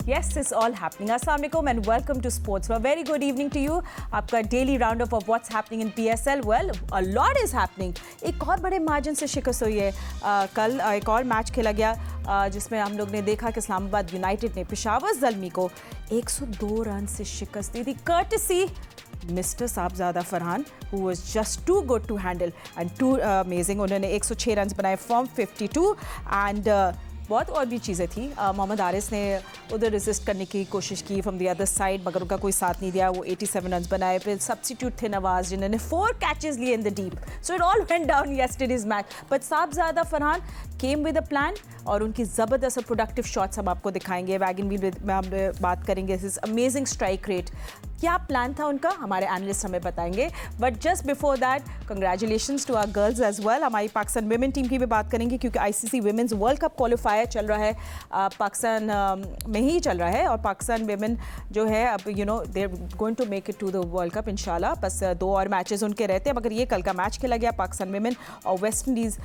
Yes, it's all happening. Assalamu alaikum and welcome to Sports. A very good evening to you. आपका daily roundup of what's happening in PSL. Well, a lot is happening. एक और बड़े margin से शिकस्त हुई है. कल एक और मैच खेला गया जिसमें हम लोग ने देखा कि इस्लामाबाद यूनाइटेड ने पेशावर ज़ल्मी को 102 रन से शिकस्त दी थी. Courtesy Mr. साहबजादा Farhan, who was just too good to handle and too amazing. उन्होंने 106 रन बनाए from 52 and बहुत और भी चीज़ें थी. मोहम्मद आरिस ने उधर रेजिस्ट करने की कोशिश की फ्रॉम द अदर साइड, मगर उनका कोई साथ नहीं दिया. वो 87 रन बनाए. फिर सब्स्टिट्यूट थे नवाज जिन्होंने 4 कैचेस लिए in the deep. So it all went down yesterday's match. But Sahibzada Farhan came with a plan और उनकी ज़बरदस्त और प्रोडक्टिव शॉट्स हम आपको दिखाएंगे. वैगन व्हील में हम बात करेंगे. This amazing strike rate. क्या प्लान था उनका, हमारे एनालिस्ट हमें बताएंगे. But just before that congratulations to our girls as well. हमारी पाकिस्तान विमेन टीम की भी बात करेंगे क्योंकि ICC women's world cup qualifier चल रहा है पाकिस्तान में ही चल रहा है. और पाकिस्तान विमेन जो है अब they are going to make it to the world cup इंशाल्लाह. बस 2 और मैचेस उनके रहते हैं, मगर ये कल का मैच खेला गया पाकिस्तान विमेन और वेस्ट इंडीज़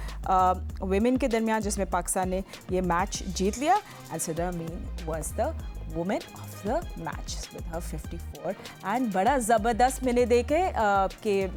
विमेन के दरमियान, जिसमें पाकिस्तान ने ये मैच जीत लिया. And Sidra Amin was the woman of the match with her 54. And बड़ा ज़बरदस्त मैंने देखे कि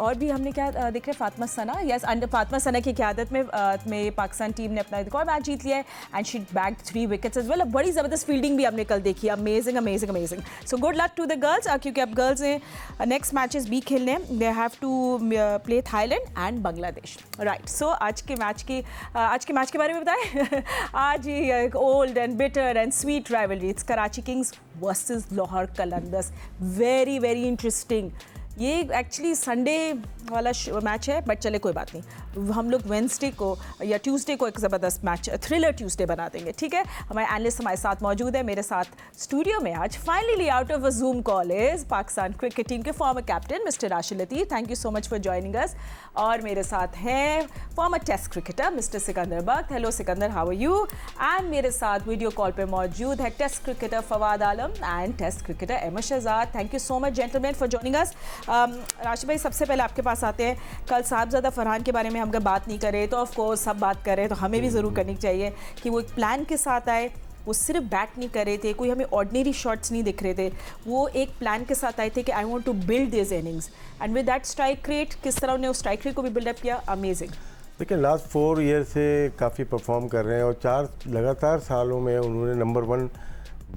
और भी हमने क्या देख रहे हैं, फातिमा सना. यस, अंडर फातिमा सना की क़यादत में पाकिस्तान टीम ने अपना एक और मैच जीत लिया है and she bagged 3 wickets as well. बड़ी ज़बरदस्त फील्डिंग भी हमने कल देखी. Amazing amazing amazing. So good luck to the girls क्योंकि अब गर्ल्स ने नेक्स्ट मैचेस भी खेलने हैं. They have to play Thailand and Bangladesh. Right. So आज के मैच के बारे में बताएं. आज ही एक old and bitter and sweet rivalry. It's Karachi Kings versus Lahore Qalandars. Very very interesting. ये एक्चुअली संडे वाला मैच है, बट चले कोई बात नहीं. हम लोग वेंसडे को या ट्यूसडे को एक ज़बरदस्त मैच थ्रिलर ट्यूसडे बना देंगे. ठीक है. हमारे एनालिस्ट हमारे साथ मौजूद है. मेरे साथ स्टूडियो में आज finally out of a Zoom call is Pakistan cricket team के former captain mister Rashid Latif. Thank you so much for joining us. और मेरे साथ हैं former test cricketer mister Sikandar Bakht. Hello Sikandar, how are you. And मेरे साथ वीडियो कॉल पर मौजूद है test cricketer Fawad Alam and test cricketer Ahmed Shehzad. Thank you so much gentleman for joining us. Rashid भाई, सबसे पहले आपके पास आते हैं. कल साहबजादा फरहान के बारे में हम अगर बात नहीं करें तो ऑफ कोर्स सब बात करें तो हमें भी ज़रूर करनी चाहिए कि वो एक प्लान के साथ आए. वो सिर्फ बैट नहीं कर रहे थे, कोई हमें ऑर्डिनरी शॉट्स नहीं दिख रहे थे. वो एक प्लान के साथ आए थे कि I want to build this innings and with that strike rate. किस तरह उन्होंने उस स्ट्राइक रेट को भी बिल्डअप किया. अमेजिंग. लेकिन लास्ट 4 ईयर से काफ़ी परफॉर्म कर रहे हैं और 4 लगातार सालों में उन्होंने नंबर 1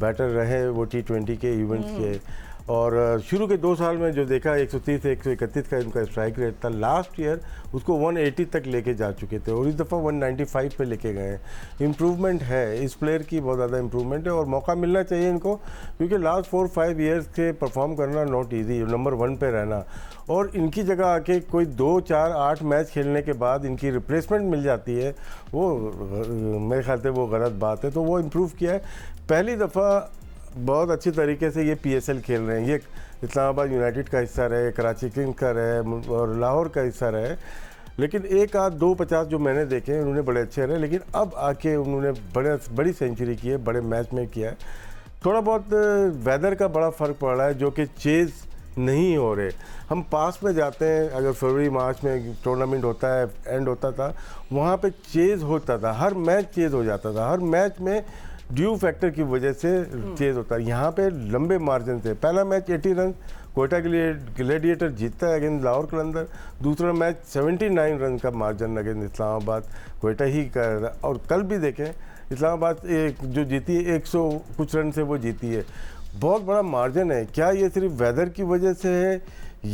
बैटर रहे वो T20 के इवेंट्स के. और शुरू के 2 साल में जो देखा 130 से 131 का इनका स्ट्राइक रेट था. लास्ट ईयर उसको 180 तक लेके जा चुके थे और इस दफ़ा 195 पे लेके गए हैं. इम्प्रूवमेंट है इस प्लेयर की, बहुत ज़्यादा इम्प्रूवमेंट है और मौका मिलना चाहिए इनको क्योंकि लास्ट 4-5 ईयर्स के परफॉर्म करना नॉट ईजी. नंबर 1 पे रहना और इनकी जगह आके कोई 2-4-8 मैच खेलने के बाद इनकी रिप्लेसमेंट मिल जाती है, वो मेरे ख्याल से वो गलत बात है. तो वो इम्प्रूव किया है. पहली दफ़ा बहुत अच्छी तरीके से ये PSL खेल रहे हैं. ये इस्लामाबाद यूनाइटेड का हिस्सा रहे, कराची किंग्स का रहे और लाहौर का हिस्सा रहे. लेकिन 1-2-50 जो मैंने देखे हैं उन्होंने बड़े अच्छे रहे. लेकिन अब आके उन्होंने बड़ी सेंचुरी की है, बड़े मैच में किया है. थोड़ा बहुत वेदर का बड़ा फ़र्क पड़ रहा है जो कि चेज़ नहीं हो रहे. हम पास में जाते हैं, अगर फरवरी मार्च में टूर्नामेंट होता है, एंड होता था, वहाँ पे चेज़ होता था. हर मैच चेज़ हो जाता था. हर मैच में ड्यू फैक्टर की वजह से चेज़ होता है. यहाँ पे लंबे मार्जिन से पहला मैच 80 रन कोयटा के लिए ग्लेडिएटर जीतता है अगेंस्ट लाहौर कलंदर. दूसरा मैच 79 रन का मार्जिन अगेंस्ट इस्लामाबाद कोयटा ही का. और कल भी देखें इस्लामाबाद जो जीती है 100 कुछ रन से वो जीती है. बहुत बड़ा मार्जिन है. क्या ये सिर्फ वेदर की वजह से है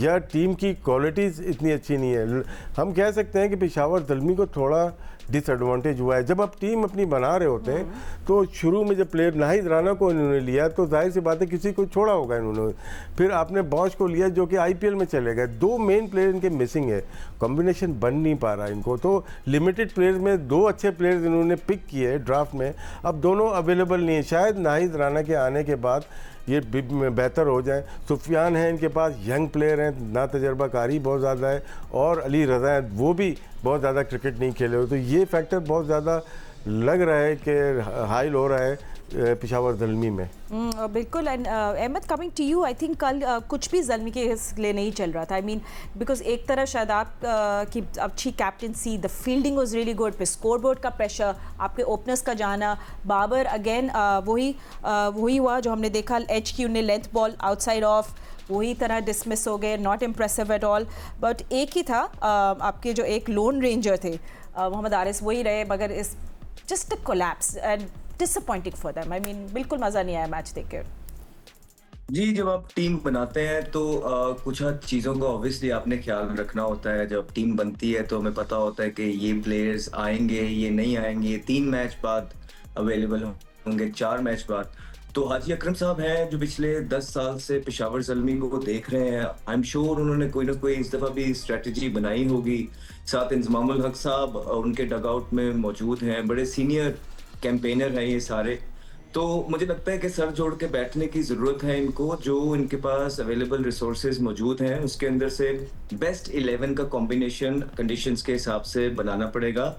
या टीम की क्वालिटीज़ इतनी अच्छी नहीं है? हम कह सकते हैं कि पेशावर ज़ल्मी को थोड़ा डिसएडवांटेज हुआ है. जब आप टीम अपनी बना रहे होते हैं तो शुरू में जब प्लेयर नाहिद राना को इन्होंने लिया तो जाहिर सी बात है किसी को छोड़ा होगा इन्होंने. फिर आपने बॉश को लिया जो कि IPL में चले गए. 2 मेन प्लेयर इनके मिसिंग है. कॉम्बिनेशन बन नहीं पा रहा इनको. तो लिमिटेड प्लेयर्स में 2 अच्छे प्लेयर्स इन्होंने पिक किए ड्राफ्ट में. अब दोनों अवेलेबल नहीं है. शायद नाहिद राना के आने के बाद ये बेहतर हो जाए. सुफियान है इनके पास, यंग प्लेयर हैं, ना तजर्बाकारी बहुत ज़्यादा है. और अली रज़ा है, वो भी बहुत ज़्यादा क्रिकेट नहीं खेले हो. तो ये फैक्टर बहुत ज़्यादा लग रहा है कि हाई हो रहा है पेशावर ज़ल्मी में। बिल्कुल। And Ahmad, coming to you, I think कल कुछ भी ज़ल्मी के लिए नहीं चल रहा था। आई मीन बिकॉज एक तरह शादाब की अच्छी captaincy, the fielding was really good, फिर स्कोर बोर्ड का प्रेशर, आपके ओपनर्स का जाना, बाबर अगेन वही हुआ जो हमने देखा, एच की उन्हें लेंथ बॉल आउटसाइड ऑफ, वही तरह डिसमिस हो गए, not impressive at all. But एक ही था आपके जो एक लोन रेंजर थे मोहम्मद आरिस, वही रहे, मगर इस just a collapse and disappointing for them. I mean बिल्कुल मज़ा नहीं आया मैच देख कर। जी, जब आप टीम बनाते हैं तो कुछ हद चीज़ों का ऑब्वियसली आपने ख्याल रखना होता है। जब टीम बनती है तो हमें पता होता है कि ये प्लेयर्स आएंगे, ये नहीं आएंगे, 3 मैच बाद अवेलेबल होंगे, 4 मैच बाद। तो हाजी अकरम साहब हैं जो पिछले 10 साल से पेशावर ज़ल्मी को देख रहे हैं। आई एम श्योर उन्होंने कोई ना कोई इस दफ़ा भी स्ट्रेटजी बनाई होगी। साथ इंजमामुल हक साहब उनके डगआउट में मौजूद हैं, बड़े सीनियर कैंपेनर हैं ये सारे। तो मुझे लगता है कि सर जोड़ के बैठने की ज़रूरत है इनको, जो इनके पास अवेलेबल रिसोर्सेज मौजूद हैं उसके अंदर से बेस्ट 11 का कॉम्बिनेशन कंडीशंस के हिसाब से बनाना पड़ेगा।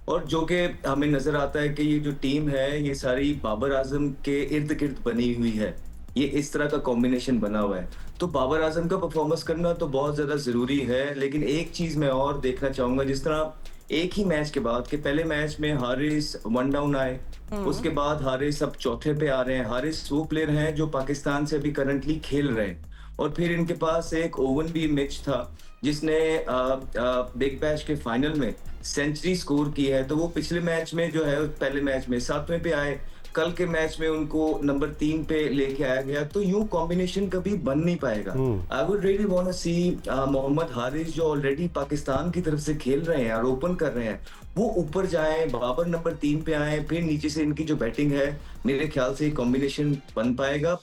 और जो कि हमें नज़र आता है कि ये जो टीम है ये सारी बाबर आजम के इर्द गिर्द बनी हुई है, ये इस तरह का कॉम्बिनेशन बना हुआ है। तो बाबर आजम का परफॉर्मेंस करना तो बहुत ज़्यादा ज़रूरी है। लेकिन एक चीज़ मैं और देखना चाहूँगा, जिस तरह एक ही मैच के बाद के पहले मैच में हारिस 1 डाउन आए, उसके बाद हारिस अब चौथे पे आ रहे हैं। हारिस वो प्लेयर हैं जो पाकिस्तान से अभी करंटली खेल रहे हैं। और फिर इनके पास एक ओवन भी मिच था जिसने बिग बैश के फाइनल में सेंचुरी स्कोर की है। तो वो पिछले मैच में जो है पहले मैच में 7वें पे आए, कल के मैच में उनको नंबर 3 पे लेके आया गया। तो यूं कॉम्बिनेशन कभी बन नहीं पाएगा। I would really want to see Mohammad Haris जो ऑलरेडी पाकिस्तान की तरफ से खेल रहे हैं और ओपन कर रहे हैं, वो ऊपर जाएं, बाबर नंबर 3 पे आए, फिर नीचे से इनकी जो बैटिंग है मेरे ख्याल से कॉम्बिनेशन बन पाएगा।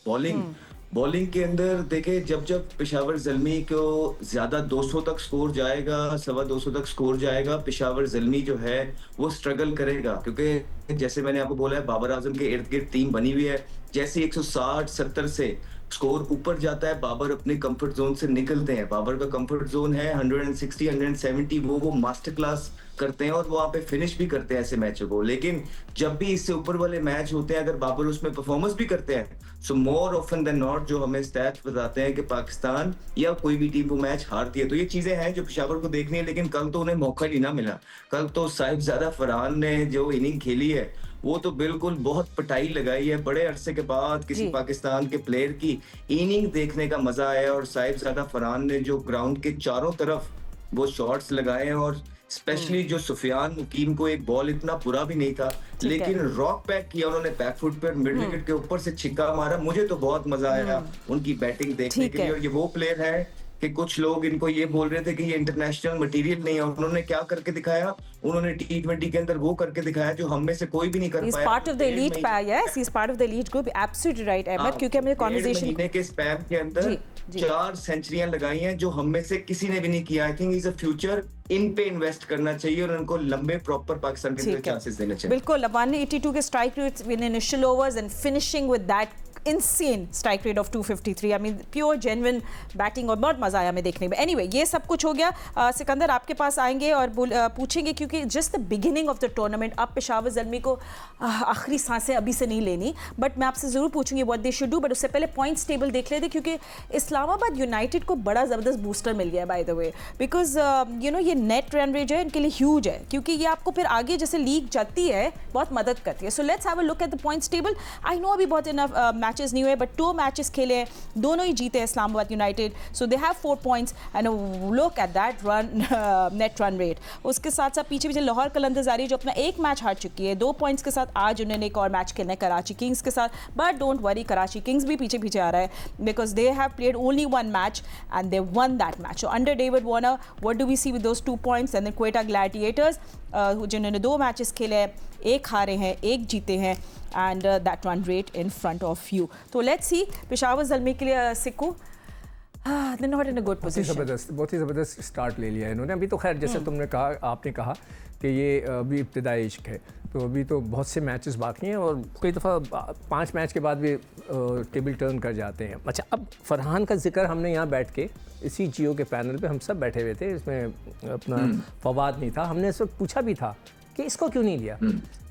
बॉलिंग के अंदर देखे, जब पेशावर ज़ल्मी को ज्यादा 200 तक स्कोर जाएगा, 225 तक स्कोर जाएगा, पेशावर ज़ल्मी जो है वो स्ट्रगल करेगा। क्योंकि जैसे मैंने आपको बोला है बाबर आजम के इर्द गिर्द टीम बनी हुई है। जैसे 160-70 से स्कोर ऊपर जाता है, बाबर अपने कंफर्ट जोन से निकलते हैं। बाबर का कंफर्ट जोन है 160-170, वो मास्टर क्लास करते हैं और वहां पे फिनिश भी करते हैं ऐसे मैचों को। लेकिन जब भी इससे ऊपर वाले मैच होते हैं, अगर बाबर उसमें परफॉर्मेंस भी करते हैं, सो मोर ऑफन देन नॉट जो हमें स्टैट्स बताते हैं कि पाकिस्तान या कोई भी टीम वो मैच हारती है। तो ये चीजें हैं जो पेशावर को देखनी है। लेकिन कल तो उन्हें मौका ही ना मिला। कल तो साहिबजादा फरहान ने जो इनिंग खेली है वो तो बिल्कुल बहुत पिटाई लगाई है। बड़े अरसे के बाद किसी पाकिस्तान के प्लेयर की इनिंग देखने का मजा आया। और साहिबजादा फरहान ने जो ग्राउंड के चारों तरफ वो शॉट्स लगाए हैं, और स्पेशली जो सुफियान मुकीम को एक बॉल इतना बुरा भी नहीं था, लेकिन रॉक पैक किया उन्होंने बैकफुट पर, मिड विकेट के ऊपर से छिक्का मारा। मुझे तो बहुत मजा आया उनकी बैटिंग देखने के लिए। और ये वो प्लेयर है कि कुछ लोग इनको ये बोल रहे थे कि ये इंटरनेशनल मटेरियल नहीं है, उन्होंने क्या करके दिखाया, उन्होंने T20 के अंदर वो करके दिखाया जो हम में से कोई भी नहीं कर पाया। He's part of the elite pair, yes, he's part of the elite group. Absolutely right, Ahmad, क्योंकि हमने कॉन्वर्सेशन महीने के स्पैम के अंदर 4 सेंचुरियां लगाई हैं जो हम में से किसी ने भी नहीं किया। I think is a future, इन पे इन्वेस्ट करना चाहिए और उनको लंबे प्रॉपर पाकिस्तान के अंदर चांसेस देने चाहिए। बिल्कुल। 182 के strike rate in initial overs and finishing with that insane strike rate of 253. I mean pure genuine batting और बहुत मज़ा आया हमें देखने में। Anyway, ये सब कुछ हो गया। सिकंदर आपके पास आएंगे और पूछेंगे, क्योंकि just the beginning of the tournament, अब पेशावर ज़ल्मी को आखिरी सांसें अभी से नहीं लेनी, बट मैं आपसे ज़रूर पूछूंगी what they should do. But उससे पहले पॉइंट्स टेबल देख लेते, क्योंकि इस्लामाबाद यूनाइटेड को बड़ा ज़बरदस्त बूस्टर मिल गया है by the way, because you know ये नेट रन रेट है इनके लिए ह्यूज है, क्योंकि ये आपको फिर आगे जैसे लीग जाती है बहुत मदद करती है। So let's have a look at the points table. I know अभी बहुत इनफ मैचेस नहीं हुए, बट 2 मैचेस खेले हैं, दोनों ही जीते Islamabad United. So they have 4 points and look at that net run rate. उसके साथ साथ पीछे पीछे लाहौर कलंदरजारी जो अपना एक मैच हार चुकी है 2 पॉइंट्स के साथ, आज उन्होंने एक और मैच खेलना है कराची किंग्स के साथ। But don't worry, Karachi kings भी पीछे पीछे आ रहा है, because they have played only 1 match and they won that match. So under David Warner, what do we see with those 2 points? And then Quetta gladiators जिन्होंने 2 मैचेस खेले हैं, 1 हारे हैं 1 जीते हैं, and that run rate in front of you. So let's see, Peshawar Zalmi के लिए सिक्कू they're not in a good position. बहुत ही ज़बरदस्त स्टार्ट ले लिया है इन्होंने। अभी तो खैर जैसे तुमने कहा, आपने कहा कि ये अभी इब्तिदाई इश्क है, तो अभी तो बहुत से मैचेस बाकी हैं और कई दफ़ा 5 मैच के बाद भी टेबल टर्न कर जाते हैं। अच्छा, अब फरहान का जिक्र हमने यहाँ बैठ के इसी जियो के पैनल पे हम सब बैठे हुए थे, इसमें अपना फवाद नहीं था, हमने इस वक्त पूछा भी था कि इसको क्यों नहीं लिया।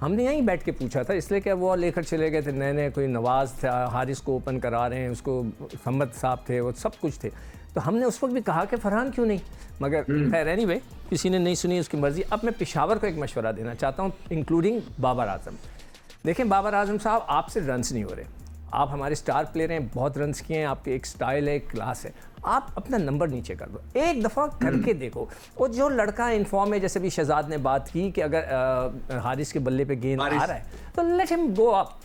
हमने यहीं बैठ के पूछा था, इसलिए कि वो लेकर चले गए थे, नए कोई नवाज़ था, हारिस को ओपन करा रहे हैं, उसको मोहम्मद साहब थे, वो सब कुछ थे। तो हमने उस वक्त भी कहा कि फरहान क्यों नहीं, मगर खैर एनीवे किसी ने नहीं सुनी, उसकी मर्ज़ी। अब मैं पेशावर को एक मशवरा देना चाहता हूँ, इंक्लूडिंग बाबर आजम। देखें बाबर आजम साहब, आपसे रन्स नहीं हो रहे, आप हमारे स्टार प्लेयर हैं, बहुत रन्स किए हैं, आपके एक स्टाइल है, एक क्लास है, आप अपना नंबर नीचे कर दो, एक दफ़ा करके देखो। और जो लड़का इन्फॉर्म है, जैसे भी शहजाद ने बात की कि अगर हारिस के बल्ले पे गेंद आ रहा है तो let him go up,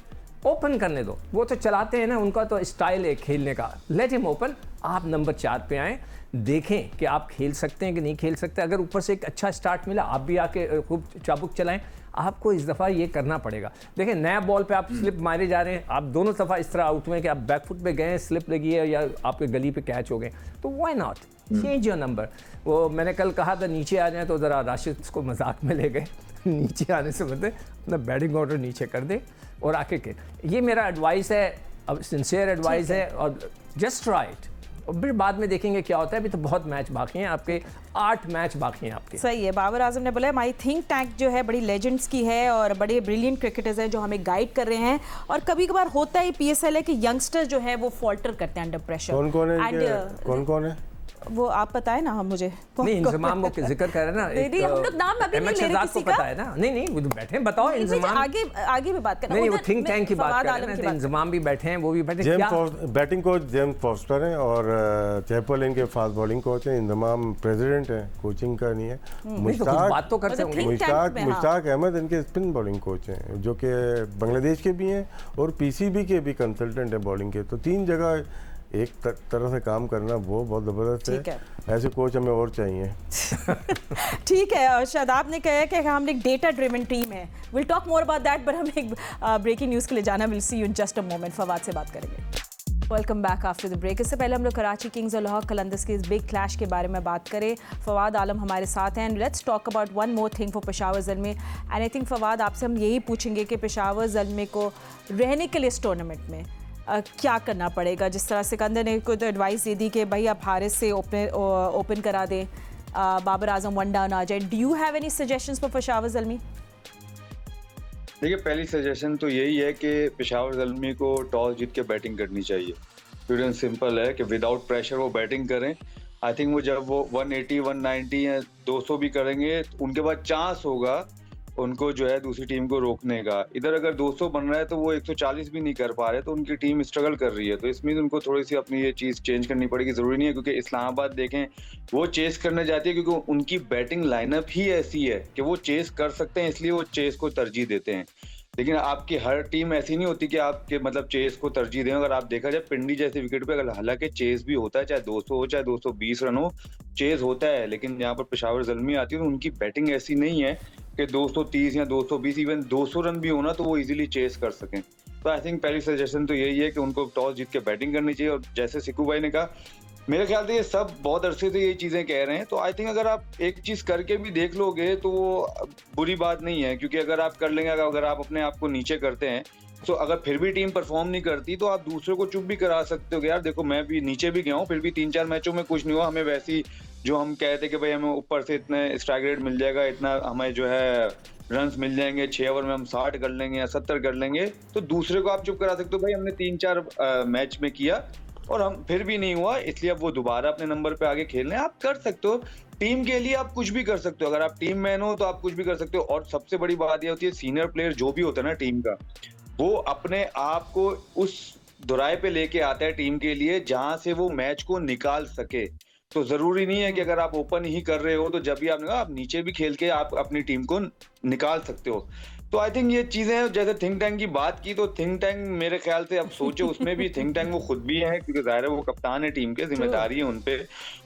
open करने दो, वो तो चलाते हैं ना, उनका तो स्टाइल है खेलने का, लेट हिम ओपन। आप नंबर 4 पे आएँ, देखें कि आप खेल सकते हैं कि नहीं खेल सकते। अगर ऊपर से एक अच्छा स्टार्ट मिला, आप भी आके खूब चाबुक चलाएं। आपको इस दफ़ा ये करना पड़ेगा। देखिए नया बॉल पे आप स्लिप मारे जा रहे हैं, आप दोनों दफ़ा इस तरह आउट हुए कि आप बैकफुट पे गए, स्लिप लगी है या आपके गली पे कैच हो गए, तो why not change your number. वो मैंने कल कहा था नीचे आ जाए, तो ज़रा राशिद को मजाक में ले गए नीचे आने से मतलब अपना बैटिंग ऑर्डर नीचे कर दे और आके के, ये मेरा एडवाइस है, अब सिंसियर एडवाइस है, और जस्ट राइट। और फिर बाद में देखेंगे क्या होता है। अभी तो बहुत मैच बाकी हैं, आपके 8 मैच बाकी हैं आपके। सही है, बाबर आजम ने बोला माई थिंक टैंक जो है बड़ी लेजेंड्स की है और बड़े ब्रिलियंट क्रिकेटर्स हैं जो हमें गाइड कर रहे हैं। और कभी कभार होता है PSL है कि यंगस्टर जो है वो फॉल्टर करते हैं अंडर प्रेशर। कौन कौन है वो आप बताए ना हम मुझे। नहीं इंजमाम वो जिक्र कर रहे हैं ना, हम लोग नाम अभी नहीं ले रहे किसी का। पता है ना, नहीं वो बैठे हैं, बताओ इंजमाम। आगे भी बात करना, नहीं वो थिंक टैंक की बात कर रहे हैं, इंजमाम भी बैठे हैं, वो भी बैठे हैं। बैटिंग कोच जेम्स फॉस्टर हैं और चैपल इनके फास्ट बॉलिंग कोच हैं, इंजमाम प्रेसिडेंट हैं, कोचिंग का नहीं है। बात तो करते होंगे। मुश्ताक अहमद इनके स्पिन बॉलिंग कोच हैं, जो कि बांग्लादेश के भी हैं और PCB के भी कंसल्टेंट हैं बॉलिंग के। तो 3 जगह एक तरह से काम करना वो बहुत ज़बरदस्त है। ऐसे कोच हमें और चाहिए। ठीक है, और शादाब ने कहा कि हम एक डेटा ड्रिवन टीम है। We'll talk more about that, but हम एक ब्रेकिंग न्यूज़ के लिए जाना, we'll see you in just a moment. Fawad से बात करेंगे। Welcome back after the break. इससे पहले हम लोग कराची किंग्स और लाहौर कलंदर्स के इस बिग क्लैश के बारे में बात करें। फवाद आलम हमारे साथ हैं, and let's talk about one more thing for Peshawar Zalmi. And I think Fawad आपसे हम यही पूछेंगे कि पेशावर ज़ल्मी को रहने के लिए इस टूर्नामेंट में क्या करना पड़ेगा। जिस तरह सिकंदर ने कोई तो एडवाइस दे दी कि भाई आप हारिस से ओपन करा दें, बाबर आजम 1 डाउन आ जाए। Do you have any suggestions for Peshawar Zalmi? देखिए पहली सजेशन तो यही है कि पेशावर ज़ल्मी को टॉस जीत के बैटिंग करनी चाहिए। प्योर एंड सिंपल है कि विदाउट प्रेशर वो बैटिंग करें। आई थिंक वो जब वो 180, 190 या 200 भी करेंगे, उनके बाद चांस होगा उनको जो है दूसरी टीम को रोकने का। इधर अगर 200 बन रहा है तो वो 140 भी नहीं कर पा रहे, तो उनकी टीम स्ट्रगल कर रही है। तो इसमें उनको थोड़ी सी अपनी ये चीज़ चेंज करनी पड़ेगी। ज़रूरी नहीं है क्योंकि इस्लामाबाद देखें वो चेस करने जाती है क्योंकि उनकी बैटिंग लाइनअप ही ऐसी है कि वो चेस कर सकते हैं, इसलिए वो चेस को तरजीह देते हैं। लेकिन आपकी हर टीम ऐसी नहीं होती कि आपके मतलब चेस को तरजीह दें। अगर आप देखा जाए पिंडी जैसे विकेट पे, अगर हालांकि चेस भी होता है, चाहे 200 हो चाहे 220 रन हो, चेस होता है, लेकिन यहाँ पर पेशावर ज़ल्मी आती है तो उनकी बैटिंग ऐसी नहीं है कि 230 या 220, इवन 200 रन भी होना तो वो इजीली चेस कर सकें। तो आई थिंक पहली सजेशन तो यही है कि उनको टॉस जीत के बैटिंग करनी चाहिए। और जैसे सिक्कू भाई ने कहा, मेरे ख्याल से ये सब बहुत अरसे से यही चीज़ें कह रहे हैं, तो आई थिंक अगर आप एक चीज़ करके भी देख लोगे तो वो बुरी बात नहीं है। क्योंकि अगर आप कर लेंगे, अगर आप अपने आप को नीचे करते हैं, तो अगर फिर भी टीम परफॉर्म नहीं करती तो आप दूसरे को चुप भी करा सकते हो कि यार देखो मैं भी नीचे भी गया हूँ, फिर भी 3-4 मैचों में कुछ नहीं हुआ, हमें वैसी जो हम कहते कि भाई हमें ऊपर से इतने स्ट्राइक रेट मिल जाएगा, इतना हमें जो है रन्स मिल जाएंगे, 6 ओवर में हम 60 कर लेंगे या 70 कर लेंगे, तो दूसरे को आप चुप करा सकते हो भाई हमने 3-4 मैच में किया और हम फिर भी नहीं हुआ, इसलिए अब वो दोबारा अपने नंबर पे आगे खेलने आप कर सकते हो। टीम के लिए आप कुछ भी कर सकते हो, अगर आप टीम मैन हो तो आप कुछ भी कर सकते हो। और सबसे बड़ी बात यह होती है सीनियर प्लेयर जो भी होता है ना टीम का, वो अपने आप को उस दोराए पे लेके आता है टीम के लिए जहां से वो मैच को निकाल सके। तो जरूरी नहीं है कि अगर आप ओपन ही कर रहे हो तो जब भी आपने कहा आप नीचे भी खेल के आप अपनी टीम को निकाल सकते हो। तो आई थिंक ये चीजें, जैसे थिंक टैंक की बात की, तो थिंक टैंक मेरे ख्याल से अब सोचो उसमें भी थिंक टैंक वो खुद भी है क्योंकि जाहिर है वो कप्तान है टीम के, जिम्मेदारी है उनपे,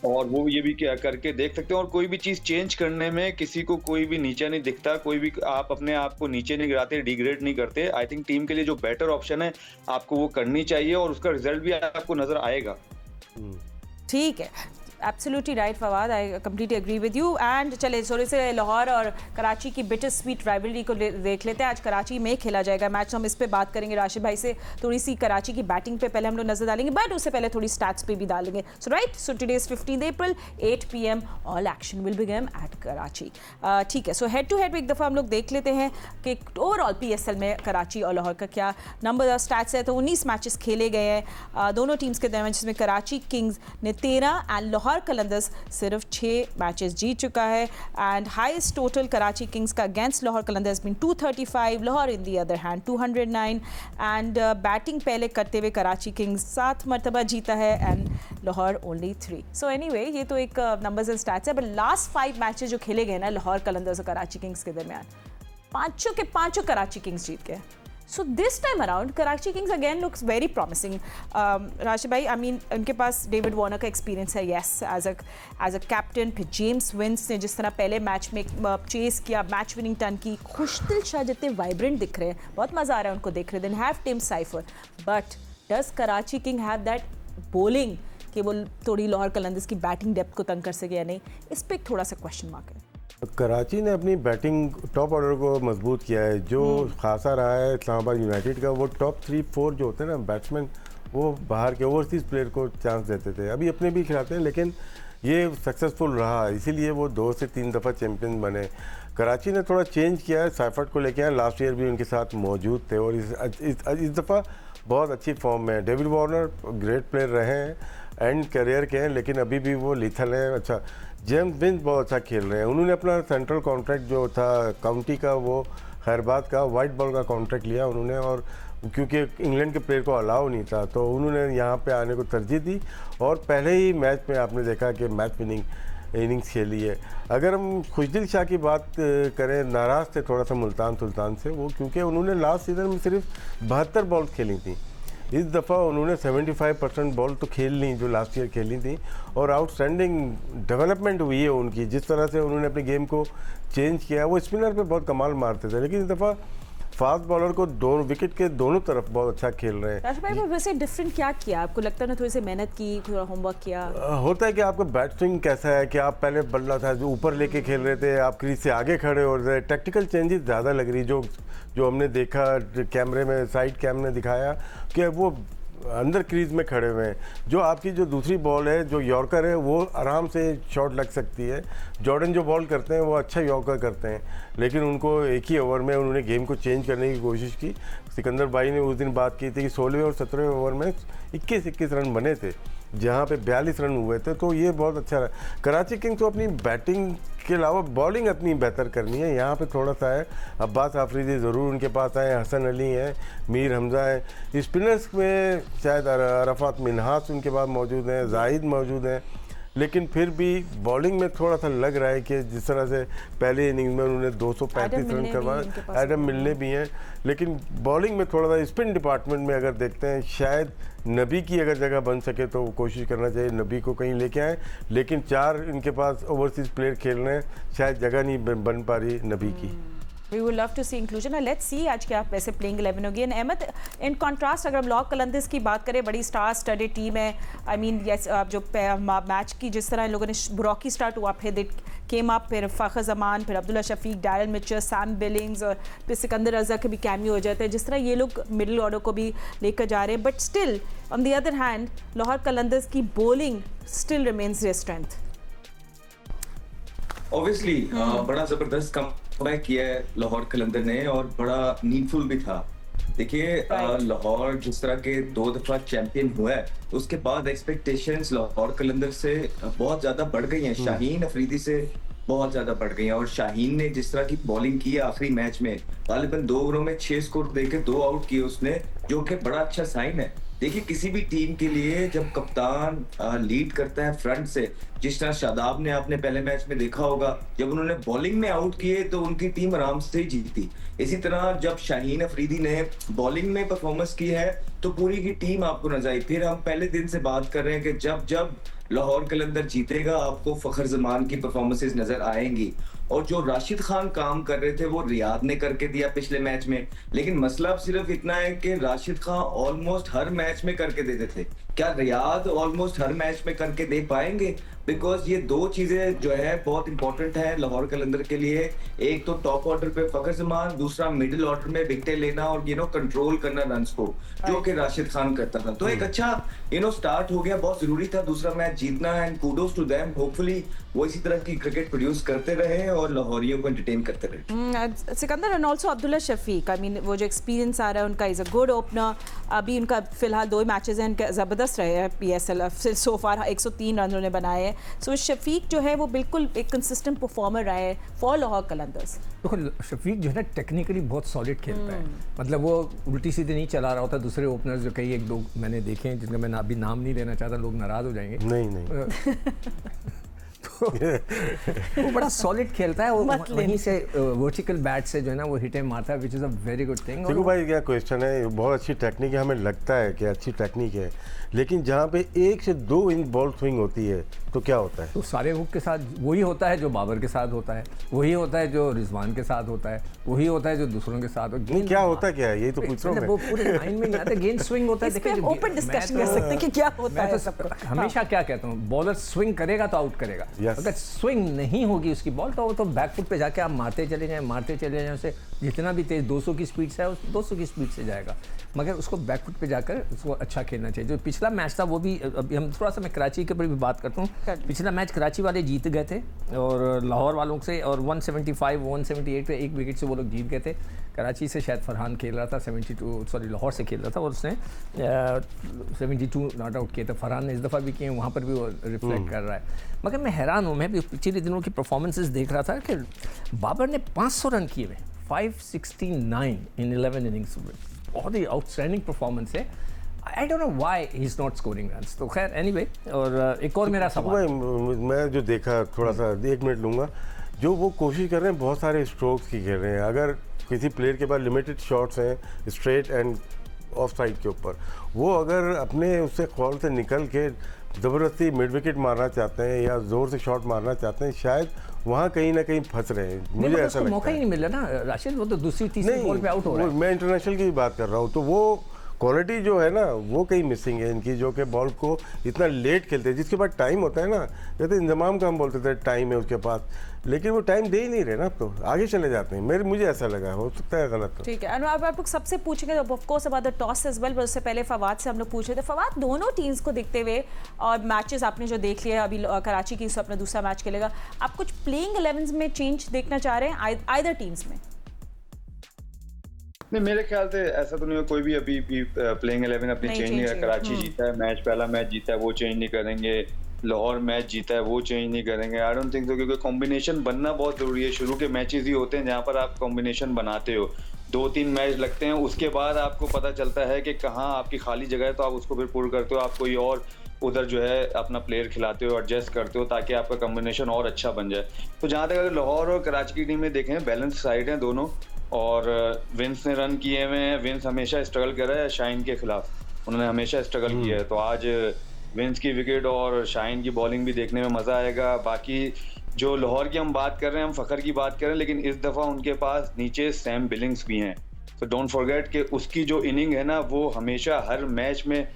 और वो ये भी क्या करके देख सकते हैं। और कोई भी चीज चेंज करने में किसी को कोई भी नीचा नहीं दिखता, कोई भी आप अपने आप को नीचे नहीं गिराते, डिग्रेड नहीं करते। आई थिंक टीम के लिए जो बेटर ऑप्शन है आपको वो करनी चाहिए और उसका रिजल्ट भी आपको नजर आएगा। ठीक है, absolutely right Fawad, I completely agree with you. And चले थोड़े से लाहौर और कराची की बिटर स्वीट राइवलरी को देख लेते हैं। आज कराची में खेला जाएगा मैच, हम इस पे बात करेंगे राशिद भाई से। थोड़ी सी कराची की बैटिंग पे पहले हम लोग नजर डालेंगे, बट उससे पहले थोड़ी स्टैट्स पे भी डालेंगे। So today is 15 April 8 PM all action will begin eight Karachi. ठीक है, सो हेड टू हेड एक दफ़ा हम लोग देख लेते हैं कि ओवरऑल PSL में कराची और लाहौर का क्या नंबर स्टैट्स है। तो 19 मैचेस खेले गए हैं दोनों टीम्स के दरमियान, जिसमें कराची किंग्स ने 13 एंड लाहौर कलंदर्स सिर्फ 6 मैचेस जीत चुका है। And highest total Karachi Kings का against Lahore Qalandars been 235, Lahore in the other hand 209। And batting पहले करते हुए कराची किंग्स 7 मरतबा जीता है and Lahore only 3। So anyway, ये तो एक नंबर्स एंड स्टैट्स है, बट लास्ट 5 मैचेस जो खेले गए ना लाहौर कलंदर्स और कराची किंग्स के दरमियान, पांचों के पांचों कराची किंग्स जीत गए। So this time around, Karachi Kings again looks very promising. Rashid bhai, I mean, उनके पास डेविड वार्नर का एक्सपीरियंस है, yes, as a captain। फिर जेम्स विंस ने जिस तरह पहले मैच में चेस किया, मैच विनिंग टर्न की, खुशदिल शाह जितने वाइब्रेंट दिख रहे हैं, बहुत मज़ा आ रहा है उनको देख रहे। Then have Tim Seifert, but does Karachi king have that bowling कि वो थोड़ी लाहौर कलंदर्स की बैटिंग डेप्थ को तंग कर सके या नहीं? इस पर एक थोड़ा सा क्वेश्चन मार्क है। कराची ने अपनी बैटिंग टॉप ऑर्डर को मजबूत किया है। जो खासा रहा है इस्लामाबाद यूनाइटेड का, वो टॉप 3-4 जो होते हैं ना बैट्समैन, वो बाहर के ओवरसीज़ प्लेयर को चांस देते थे, अभी अपने भी खिलाते हैं, लेकिन ये सक्सेसफुल रहा, इसीलिए वो 2 से 3 दफ़ा चैम्पियन बने। कराची ने थोड़ा चेंज किया है, साइफर्ट को लेके आए, लास्ट ईयर भी उनके साथ मौजूद थे और इस दफ़ा बहुत अच्छी फॉर्म में है। डेविड वार्नर ग्रेट प्लेयर रहे हैं, एंड करियर के हैं, लेकिन अभी भी वो लीथल हैं। अच्छा, जेम्स विंस बहुत अच्छा खेल रहे हैं। उन्होंने अपना सेंट्रल कॉन्ट्रैक्ट जो था काउंटी का, वो खैरबाद का वाइट बॉल का कॉन्ट्रैक्ट लिया उन्होंने, और क्योंकि इंग्लैंड के प्लेयर को अलाउ नहीं था तो उन्होंने यहाँ पे आने को तरजीह दी, और पहले ही मैच में आपने देखा कि मैच विनिंग इनिंग्स खेली है। अगर हम खुशदिल शाह की बात करें, नाराज़ थे थोड़ा सा मुल्तान सुल्तान से वो, क्योंकि उन्होंने लास्ट सीज़न में सिर्फ 72 बॉल खेली थी। इस दफ़ा उन्होंने 75% बॉल तो खेल ली जो लास्ट ईयर खेली थी, और आउटस्टैंडिंग डेवलपमेंट हुई है उनकी। जिस तरह से उन्होंने अपने गेम को चेंज किया, वो स्पिनर पे बहुत कमाल मारते थे, लेकिन इस दफ़ा फास्ट बॉलर को दोनों विकेट के दोनों तरफ बहुत अच्छा खेल रहे हैं। राशिद भाई, वैसे डिफरेंट क्या किया आपको लगता है ना? थोड़ी सी मेहनत की, थोड़ा होमवर्क किया? होता है कि आपका बैटिंग कैसा है कि आप पहले बल्ला था जो ऊपर लेके खेल रहे थे, आप क्रीज से आगे खड़े हो रहे थे, टैक्टिकल चेंजेस ज़्यादा लग रही। जो हमने देखा कैमरे में, साइड कैम ने दिखाया कि वो अंदर क्रीज में खड़े हुए हैं। जो आपकी जो दूसरी बॉल है, जो यॉर्कर है, वो आराम से शॉट लग सकती है। जॉर्डन जो बॉल करते हैं वो अच्छा यॉर्कर करते हैं, लेकिन उनको एक ही ओवर में उन्होंने गेम को चेंज करने की कोशिश की। सिकंदर भाई ने उस दिन बात की थी कि 16वें और 17वें ओवर में 21 रन बने थे, जहाँ पे 42 रन हुए थे, तो ये बहुत अच्छा रहा। कराची किंग्स को अपनी बैटिंग के अलावा बॉलिंग अपनी बेहतर करनी है। यहाँ पे थोड़ा सा है, अब्बास आफरीदी ज़रूर उनके पास आए, हसन अली हैं, मीर हमज़ा हैं। स्पिनर्स में शायद अरफात मिन्हास उनके पास मौजूद हैं, जाहिद मौजूद हैं, लेकिन फिर भी बॉलिंग में थोड़ा सा लग रहा है कि जिस तरह से पहले इनिंग्स में उन्होंने 235 रन करवाए, एडम मिलने भी हैं, लेकिन बॉलिंग में थोड़ा सा स्पिन डिपार्टमेंट में अगर देखते हैं, शायद नबी की अगर जगह बन सके तो कोशिश करना चाहिए नबी को कहीं लेके आए, लेकिन 4 इनके पास ओवरसीज़ प्लेयर खेल रहे हैं, शायद जगह नहीं बन पा रही नबी की। We would love to see inclusion and let's see आज क्या वैसे प्लेइंग 11 होगी। एंड अहमद, इन कॉन्ट्रास्ट अगर हम लाहौर कलंदर्स की बात करें, बड़ी स्टार स्टडेड टीम है। आई मीन यस, जो मैच की जिस तरह इन लोगों ने ब्रॉकी स्टार्ट हुआ, फिर दिट केम अप, फिर फ़खर जमान, फिर Abdullah Shafique, Daryl Mitchell, Sam Billings, और फिर सिकंदर रज़ा के भी कैमियो हो जाते हैं। जिस तरह ये लोग मिडिल ऑर्डर को भी लेकर जा रहे हैं, but still on the other hand Lahore Qalandars की bowling still remains their strength. Obviously बड़ा जबरदस्त कमबैक किया है लाहौर कलंदर ने, और बड़ा नीडफुल भी था। देखिए लाहौर जिस तरह के 2 दफा चैंपियन हुआ है, उसके बाद एक्सपेक्टेशंस लाहौर कलंदर से बहुत ज्यादा बढ़ गई हैं, शाहीन अफरीदी से बहुत ज्यादा बढ़ गई हैं। और शाहीन ने जिस तरह की बॉलिंग की है आखिरी मैच में, गालिबन 2 ओवरों में 6 स्कोर देके 2 आउट किए उसने, जो कि बड़ा अच्छा साइन है। देखिए किसी भी टीम के लिए जब कप्तान लीड करता है फ्रंट से, जिस तरह शादाब ने आपने पहले मैच में देखा होगा, जब उन्होंने बॉलिंग में आउट किए तो उनकी टीम आराम से जीती। इसी तरह जब शाहीन अफरीदी ने बॉलिंग में परफॉर्मेंस की है तो पूरी की टीम आपको नजर आई। फिर हम पहले दिन से बात कर रहे हैं कि जब जब लाहौर कलंदर जीतेगा आपको फखर जमान की परफॉर्मेंसेस नजर आएंगी। और जो राशिद खान काम कर रहे थे वो रियाद ने करके दिया पिछले मैच में। लेकिन मसला अब सिर्फ इतना है कि राशिद खान ऑलमोस्ट हर मैच में करके देते थे, क्या रियाद ऑलमोस्ट हर मैच में करके दे पाएंगे? बिकॉज ये दो चीजें जो है बहुत इंपॉर्टेंट है लाहौर कलंदर के लिए। एक तो टॉप ऑर्डर पे फखर जमान, दूसरा मिडिल ऑर्डर में विकेटें लेना और कंट्रोल करना रन्स को, जो कि राशिद खान करता था। तो एक अच्छा स्टार्ट हो गया, बहुत जरूरी था दूसरा मैच जीतना, and kudos to them. Hopefully वो इसी तरह की क्रिकेट प्रोड्यूस करते रहे और लाहौरियों को एंटरटेन करते रहे। Sikandar and also Abdullah Shafique, I mean वो जो एक्सपीरियंस आ रहा है उनका, इज़ अ गुड ओपनर। अभी उनका फिलहाल 2 मैचेस हैं, उनके ज़बरदस्त रहे हैं PSL सो फार, 103 रन उन्होंने बनाए हैं। सो शफीक जो है वो बिल्कुल एक कंसिस्टेंट परफॉर्मर रहे हैं फॉर लाहौर कलंदर्स। देखो शफीक जो है ना टेक्निकली बहुत सॉलिड खेलता है, मतलब वो उल्टी सीधी नहीं चला रहा होता। दूसरे ओपनर्स जो कई 1-2 मैंने देखे हैं जिनका मैं अभी नाम नहीं लेना चाहता, लोग नाराज़ हो जाएंगे। नहीं तो वो बड़ा सॉलिड खेलता है, वो वहीं से वर्टिकल बैट से जो है ना वो हिटें मारता है, which is a very good thing. देखो भाई क्या क्वेश्चन है, बहुत अच्छी टेक्निक है, हमें लगता है कि अच्छी टेक्निक है, लेकिन जहाँ पे 1 से 2 इंच बॉल स्विंग होती है तो क्या होता है? तो सारे हुक के साथ वही होता है जो बाबर के साथ होता है, वही होता है जो रिजवान के साथ होता है, वही होता है जो दूसरों के साथ होता है। क्या होता क्या है, यही तो पूछ रहा हूं मैं। वो पूरे लाइन में नहीं आता, गेंद स्विंग होता है। देखिए ओपन डिस्कशन कर सकते हैं कि क्या होता है। मैं हमेशा क्या कहता हूँ, बॉलर स्विंग करेगा तो आउट करेगा, अगर स्विंग नहीं होगी उसकी बॉल तो वो तो बैकफुट पे जाके आप मारते चले जाएं उसे जितना भी तेज 200 की स्पीड से है उस 200 की स्पीड से जाएगा, मगर उसको बैकफुट पे जाकर उसको अच्छा खेलना चाहिए। जो पिछला मैच था वो भी, अभी हम थोड़ा सा मैं कराची के ऊपर भी बात करता हूँ। पिछला मैच कराची वाले जीत गए थे और लाहौर वालों से, और 175-178 पे 1 विकेट से वो लोग जीत गए थे। कराची से शायद फरहान खेल रहा था, लाहौर से खेल रहा था और उसने 72 नॉट आउट किए थे। फरहान ने इस दफ़ा भी किए, वहाँ पर भी वो रिफ्लेक्ट कर रहा है। मगर मैं हैरान हूँ, मैं भी पिछले दिनों की परफॉर्मेंसेस देख रहा था कि बाबर ने 500 रन किए हुए, 569 इन 11 इनिंग्स, बहुत ही आउटस्टैंडिंग परफॉर्मेंस है। I don't know why he is not scoring runs. तो खैर एनीवे, और एक और मेरा सवाल, मैं जो देखा थोड़ा सा 1 मिनट लूँगा, जो वो कोशिश कर रहे हैं बहुत सारे स्ट्रोक्स की खेल रहे हैं। अगर किसी प्लेयर के पास लिमिटेड शॉट्स हैं स्ट्रेट एंड ऑफ साइड के ऊपर, वो अगर अपने उससे कॉल से निकल के ज़बरदस्ती मिड विकेट मारना चाहते हैं या ज़ोर से शॉट मारना चाहते हैं, शायद वहाँ कहीं ना कहीं फंस रहे हैं। मुझे ऐसा लगता है मौका ही नहीं मिल रहा ना राशिद, वो तो दूसरी तीसरी बॉल पे आउट हो रहा है। मैं इंटरनेशनल की बात कर रहा हूँ, तो वो क्वालिटी जो है ना वो कहीं मिसिंग है इनकी, जो कि बॉल को इतना लेट खेलते हैं। जिसके पास टाइम होता है ना, जैसे इंजमाम का हम बोलते थे टाइम है उसके पास, लेकिन वो टाइम दे ही नहीं रहे ना, अब तो आगे चले जाते हैं। मुझे ऐसा लगा, हो सकता है गलत। ठीक है, अब आप लोग सबसे पूछेंगे of course about the toss as well, पर उससे पहले फवाद से हम लोग पूछ रहे थे। फवाद, दोनों टीम्स को देखते हुए और मैचेस आपने जो देख लिया, अभी कराची की अपना दूसरा मैच खेलेगा, आप कुछ प्लेइंग 11 में चेंज देखना चाह रहे हैं आइदर टीम्स में? नहीं, मेरे ख्याल से ऐसा तो नहीं है, कोई भी अभी प्लेइंग 11 अपनी चेंज नहीं है। कराची जीता है मैच, पहला मैच जीता है, वो चेंज नहीं करेंगे। लाहौर मैच जीता है, वो चेंज नहीं करेंगे। आई डोंट थिंक सो, क्योंकि कॉम्बिनेशन बनना बहुत जरूरी है। शुरू के मैचेस ही होते हैं जहाँ पर आप कॉम्बिनेशन बनाते हो, 2-3 मैच लगते हैं, उसके बाद आपको पता चलता है कि कहाँ आपकी खाली जगह है, तो आप उसको फिर पूर्ण करते हो, आप कोई और उधर जो है अपना प्लेयर खिलाते हो, एडजस्ट करते हो, ताकि आपका कॉम्बिनेशन और अच्छा बन जाए। तो जहाँ तक अगर लाहौर और कराची की टीम में देखें, बैलेंस साइड हैं दोनों, और विंस ने रन किए हुए हैं। विंस हमेशा स्ट्रगल कर रहा है शाइन के खिलाफ, उन्होंने हमेशा स्ट्रगल किया है। तो आज विंस की विकेट और शाइन की बॉलिंग भी देखने में मज़ा आएगा। बाकी जो लाहौर की हम बात कर रहे हैं, हम फ़खर की बात कर रहे हैं, लेकिन इस दफ़ा उनके पास नीचे सैम बिलिंग्स भी हैं। तो डोंट फॉरगेट कि उसकी जो इनिंग है ना, वो हमेशा हर मैच में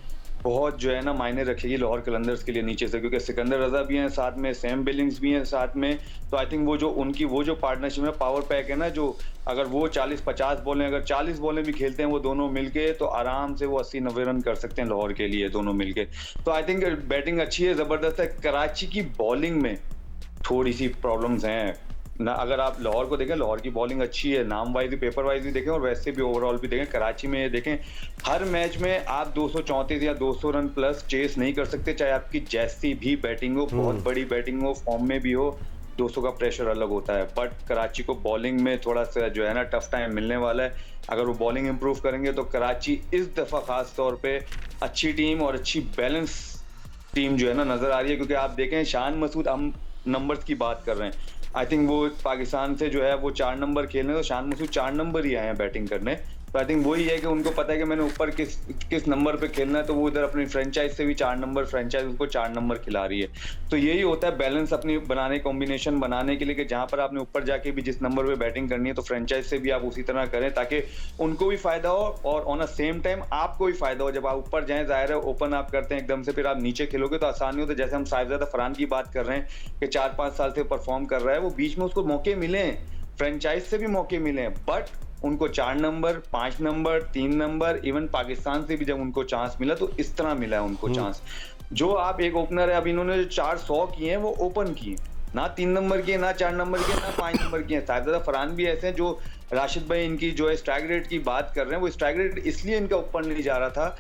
बहुत जो है ना मायने रखेगी लाहौर कलंदर्स के लिए नीचे से, क्योंकि सिकंदर रजा भी हैं साथ में, सैम बिलिंग्स भी हैं साथ में। तो आई थिंक वो जो पार्टनरशिप है, पावर पैक है ना, जो अगर वो 40-50 बॉलें, अगर 40 बॉलें भी खेलते हैं वो दोनों मिलके, तो आराम से वो 80-90 रन कर सकते हैं लाहौर के लिए दोनों मिलके। तो आई थिंक बैटिंग अच्छी है, ज़बरदस्त है। कराची की बॉलिंग में थोड़ी सी प्रॉब्लम्स हैं ना। अगर आप लाहौर को देखें, लाहौर की बॉलिंग अच्छी है, नाम वाइज भी, पेपर वाइज भी देखें और वैसे भी ओवरऑल भी देखें। कराची में देखें, हर मैच में आप 234 या 200 रन प्लस चेस नहीं कर सकते, चाहे आपकी जैसी भी बैटिंग हो, बहुत बड़ी बैटिंग हो, फॉर्म में भी हो, 200 का प्रेशर अलग होता है। बट कराची को बॉलिंग में थोड़ा सा जो है ना टफ टाइम मिलने वाला है। अगर वो बॉलिंग इंप्रूव करेंगे तो कराची इस दफ़ा खास तौर पे अच्छी टीम और अच्छी बैलेंस टीम जो है ना नज़र आ रही है। क्योंकि आप देखें, शान मसूद, हम नंबर्स की बात कर रहे हैं, आई थिंक वो पाकिस्तान से जो है वो 4 नंबर खेलने, तो शान मसूद 4 नंबर ही आए हैं बैटिंग करने। तो आई थिंक वही है कि उनको पता है कि मैंने ऊपर किस नंबर पे खेलना है, तो वो इधर अपनी फ्रेंचाइज से भी 4 नंबर फ्रेंचाइज उसको 4 नंबर खिला रही है। तो यही होता है बैलेंस अपनी बनाने, कॉम्बिनेशन बनाने के लिए कि जहां पर आपने ऊपर जाके भी जिस नंबर पे बैटिंग करनी है तो फ्रेंचाइज से भी आप उसी तरह करें ताकि उनको भी फायदा हो और ऑन अ सेम टाइम आपको भी फायदा हो। जब आप ऊपर जाएं, जाहिर है ओपन आप करते हैं एकदम से, फिर आप नीचे खेलोगे तो आसानी होती है। जैसे हम साहिबजादा फरहान की बात कर रहे हैं कि 4-5 साल से परफॉर्म कर रहा है, वो बीच में उसको मौके मिले हैं, फ्रेंचाइज से भी मौके मिले हैं, बट उनको 4 number, 5 number, 3 number, even Pakistan से भी जब उनको चांस मिला तो इस तरह मिला है उनको चांस। जो आप एक ओपनर है, अब इन्होंने जो 400 किए हैं वो ओपन किए, ना 3 नंबर किए, ना 4 नंबर किए, ना 5 नंबर किए। साहिबजादा फरहान भी ऐसे हैं जो राशिद भाई इनकी जो है स्ट्राइक रेट की बात कर रहे हैं, वो स्ट्राइक रेट इसलिए इनका ऊपर नहीं जा रहा था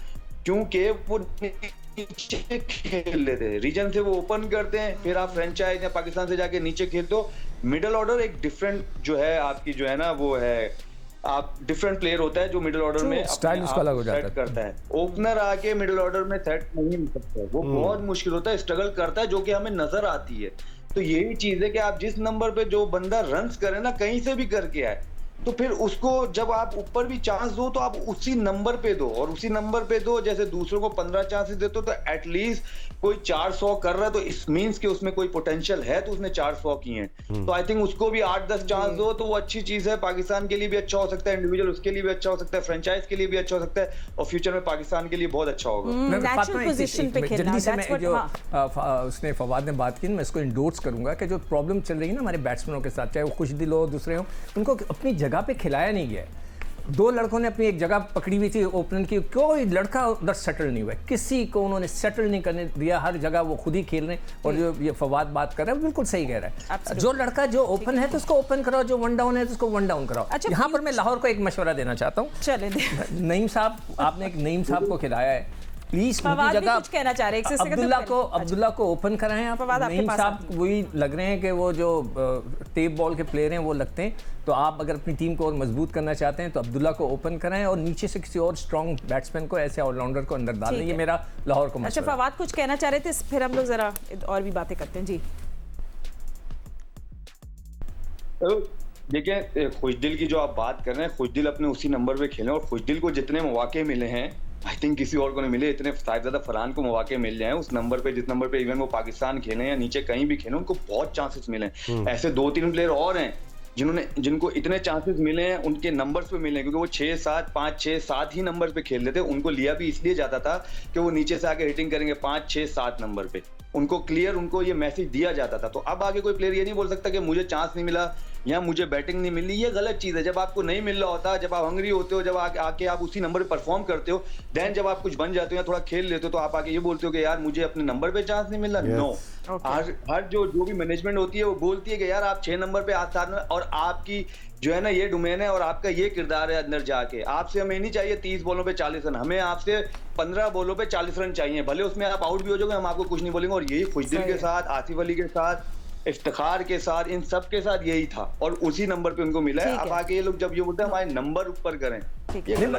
क्योंकि वो नीचे खेल लेते हैं। रीजन से वो ओपन करते हैं, फिर आप फ्रेंचाइज या पाकिस्तान से जाके नीचे खेलते हो। मिडिल ऑर्डर एक डिफरेंट जो है आपकी जो है ना वो है, आप डिफरेंट प्लेयर होता है जो मिडिल ऑर्डर में स्टाइल उसका अलग हो जाता है, करता है। ओपनर आके मिडिल ऑर्डर में सेट नहीं हो सकता, वो बहुत मुश्किल होता है, स्ट्रगल करता है, जो कि हमें नजर आती है। तो यही चीज है कि आप जिस नंबर पे जो बंदा रन्स करे ना, कहीं से भी करके आए, तो फिर उसको जब आप ऊपर भी चांस दो तो आप उसी नंबर पे दो, और उसी नंबर पे दो। जैसे दूसरों को 15 चांसेस देते हो तो एटलीस्ट कोई 400 कर रहा है तो इस मींस कि उसमें कोई पोटेंशियल है, तो उसने 400 किए हैं। तो आई थिंक उसको भी 8-10 चांस दो तो वो अच्छी चीज है। पाकिस्तान के लिए भी अच्छा हो सकता है, इंडिविजुअल उसके लिए भी अच्छा हो सकता है, फ्रेंचाइज के लिए भी अच्छा हो सकता है, और फ्यूचर में पाकिस्तान के लिए बहुत अच्छा होगा। नेचुरल पोजीशन पे खेलना, जल्दी से that's मैं what- जो हाँ। उसने फवाद ने बात की, मैं इसको इंडोर्स करूंगा कि जो प्रॉब्लम चल रही है ना हमारे बैट्समैनों के साथ, चाहे वो खुशदिल हो दूसरे हो, उनको अपनी जगह पे खिलाया नहीं गया है। 2 लड़कों ने अपनी एक जगह पकड़ी हुई थी ओपनर की, कोई लड़का उधर सेटल नहीं हुआ, किसी को उन्होंने सेटल नहीं करने दिया, हर जगह वो खुद ही खेल रहे हैं। और जो ये फवाद बात कर रहा है वो बिल्कुल सही कह रहा है, Absolutely. जो लड़का जो ओपन है तो उसको ओपन कराओ, जो 1 डाउन है तो उसको 1 डाउन कराओ। अच्छा, यहाँ पर मैं लाहौर को एक मशवरा देना चाहता हूँ। चले नईम साहब, आपने एक नईम साहब को खिलाया है, प्लीज फवाद भी कुछ कहना चाह रहे हैं, एक से सेकंड अब्दुल्ला को ओपन कराएं आप। फवाद आपके नईम पास साहब वही लग रहे हैं कि वो जो टेप बॉल के प्लेयर हैं वो लगते हैं, तो आप अगर अपनी टीम को और मजबूत करना चाहते हैं तो अब्दुल्ला को ओपन कराएं और नीचे से किसी और स्ट्रॉन्ग बैट्समैन को, ऐसे ऑलराउंडर को अंदर डालें। ये मेरा लाहौर को अच्छा, मशवरा है। फवाद कुछ कहना चाह रहे थे, फिर हम लोग जरा और भी बातें करते हैं जी। देखिए, खुशदिल की जो आप बात कर रहे हैं, खुशदिल अपने उसी नंबर पे खेले, और खुशदिल को जितने मौके मिले हैं आई थिंक किसी और को नहीं मिले, इतने साहिबजादा फरहान को मौके मिल जाए उस नंबर पे, जिस नंबर पे इवन वो पाकिस्तान खेले या नीचे कहीं भी खेले, उनको बहुत चांसेस मिले हैं। ऐसे 2-3 प्लेयर और हैं जिनको इतने चांसेस मिले हैं, उनके नंबर्स पे मिले हैं, क्योंकि वो 6-7, 5-6-7 ही नंबर पे खेल रहे थे। उनको लिया भी इसलिए जाता था कि वो नीचे से आके हिटिंग करेंगे 5-6-7 नंबर पे, उनको क्लियर उनको ये मैसेज दिया जाता था। तो अब आगे कोई प्लेयर ये नहीं बोल सकता कि मुझे चांस नहीं मिला या मुझे बैटिंग नहीं मिली, ये गलत चीज है। जब आपको नहीं मिल रहा होता, जब आप हंग्री होते हो, जब आके आप उसी नंबर पे परफॉर्म करते हो, देन जब आप कुछ बन जाते हो या थोड़ा खेल लेते हो तो आप आके ये बोलते हो कि यार मुझे अपने नंबर पे चांस नहीं मिला। नो, हर जो भी मैनेजमेंट होती है वो बोलती है कि यार आप 6 नंबर पे साथ में, और आपकी जो है ना ये डोमेन है और आपका ये किरदार है अंदर जाके, आपसे हमें नहीं चाहिए 30 बॉलों पे 40 रन, हमें आपसे 15 बॉलों पे 40 रन चाहिए। भले उसमें आप आउट भी हो जाओगे, हम आपको कुछ नहीं बोलेंगे। और यही खुशदिल के साथ, आसिफ अली के साथ, इफ्तिखार के साथ, इन सब के साथ यही था, और उसी नंबर पे उनको मिला है। अब आके ये लोग जब ये बोलते हैं हमारे नंबर ऊपर करें,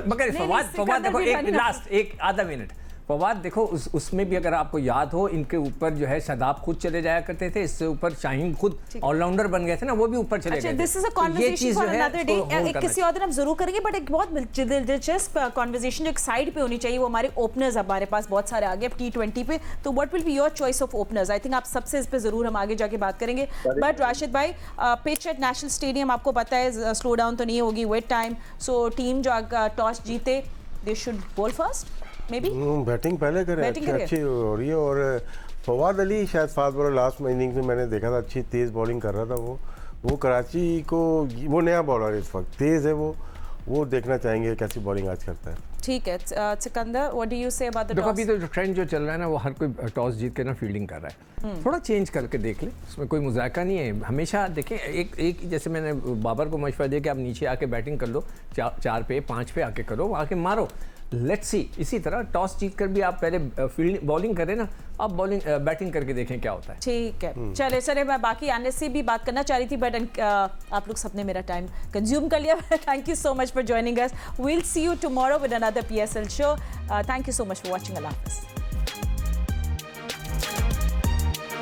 मगर फवाद देखो, एक आधा मिनट फवाद देखो, उसमें भी अगर आपको याद हो, इनके ऊपर जो है शादाब खुद चले जाया करते थे, इससे ऊपर शाहीन खुद ऑलराउंडर बन गए थे ना, वो भी ऊपर चले गए। This is a conversation for another day, किसी और दिन हम जरूर करेंगे, बट एक बहुत दिलचस्प कन्वर्सेशन एक साइड पे होनी चाहिए। वो हमारे ओपनर्स हमारे पास बहुत सारे आ गए T20 पे, तो what will be your choice of openers? I think आप सबसे इस पे जरूर हम आगे जाके बात करेंगे। बट राशिद भाई, पिच एट नेशनल स्टेडियम आपको पता है स्लो डाउन तो नहीं होगी, वेट टाइम, सो टीम जो टॉस जीते they should ball first, may be batting पहले करें, अच्छी हो रही है। और फवाद अली शायद फास्ट बॉलर, लास्ट इनिंग्स में मैंने देखा था अच्छी तेज़ बॉलिंग कर रहा था वो कराची को, वो नया बॉलर इस वक्त तेज़ है, वो देखना चाहेंगे कैसी बॉलिंग आज करता है। ठीक है, Sikandar, what do you say about the toss? अभी तो ट्रेंड जो चल रहा है ना, वो हर कोई टॉस जीत के ना फील्डिंग कर रहा है, थोड़ा चेंज करके देख ले, उसमें कोई मुज़ायका नहीं है। हमेशा देखें, एक जैसे मैंने बाबर को मशवरा दिया कि आप नीचे आके बैटिंग कर लो, 4 पे 5 पे आके करो, आके मारो, लेट्स सी। इसी तरह टॉस जीत कर भी आप पहले फील्डिंग बॉलिंग करें ना, आप बैटिंग करके देखें क्या होता है। ठीक है, चले सर, मैं बाकी आने से भी बात करना चाह रही थी, बट आप लोग सबने मेरा टाइम कंज्यूम कर लिया। Thank you so much for joining us, we'll see you tomorrow with another PSL show. Thank you so much for watching, अल्लाह हाफिज़।